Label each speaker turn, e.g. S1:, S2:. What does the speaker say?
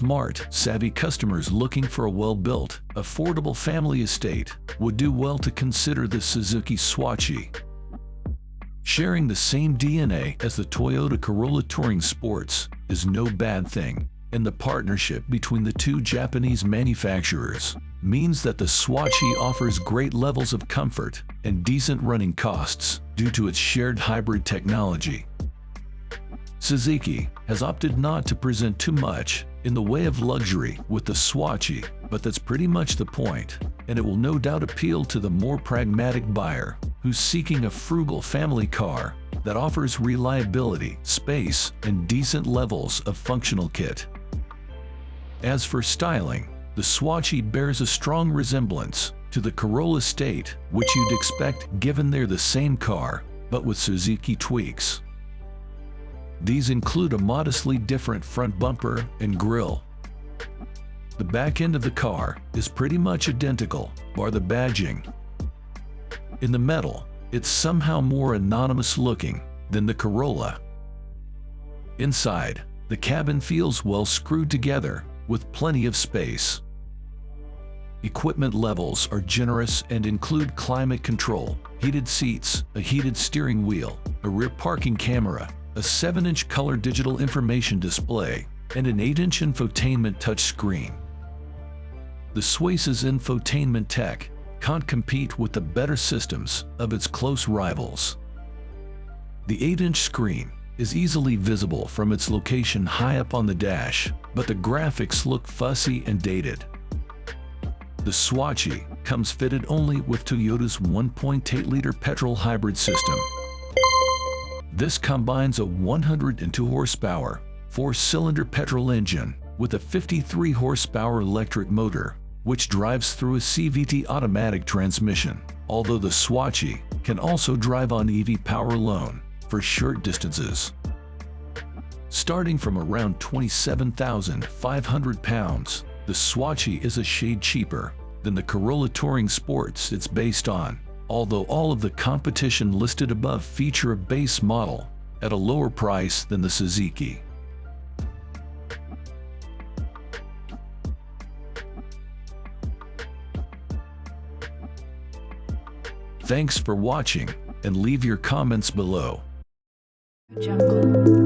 S1: smart, savvy customers looking for a well-built, affordable family estate would do well to consider the Suzuki Swach. Sharing the same DNA as the Toyota Corolla Touring Sports is no bad thing, and the partnership between the two Japanese manufacturers means that the Swach offers great levels of comfort and decent running costs due to its shared hybrid technology. Suzuki has opted not to present too much in the way of luxury with the Swach, but that's pretty much the point, and it will no doubt appeal to the more pragmatic buyer who's seeking a frugal family car that offers reliability, space, and decent levels of functional kit. As for styling, the Swach bears a strong resemblance to the Corolla State, which you'd expect given they're the same car, but with Suzuki tweaks. These include a modestly different front bumper and grille. The back end of the car is pretty much identical, bar the badging. In the metal, it's somehow more anonymous looking than the Corolla. Inside, the cabin feels well screwed together with plenty of space. Equipment levels are generous and include climate control, heated seats, a heated steering wheel, a rear parking camera, a 7-inch color digital information display, and an 8-inch infotainment touchscreen. The Swace's infotainment tech can't compete with the better systems of its close rivals. The 8-inch screen is easily visible from its location high up on the dash, but the graphics look fussy and dated. The Swach comes fitted only with Toyota's 1.8-liter petrol hybrid system. This combines a 102 horsepower, 4-cylinder petrol engine with a 53 horsepower electric motor, which drives through a CVT automatic transmission, although the Swach can also drive on EV power alone for short distances. Starting from around 27,500 pounds, the Swach is a shade cheaper than the Corolla Touring Sports it's based on, although all of the competition listed above feature a base model at a lower price than the Suzuki. Thanks for watching, and leave your comments below.
S2: Jungle.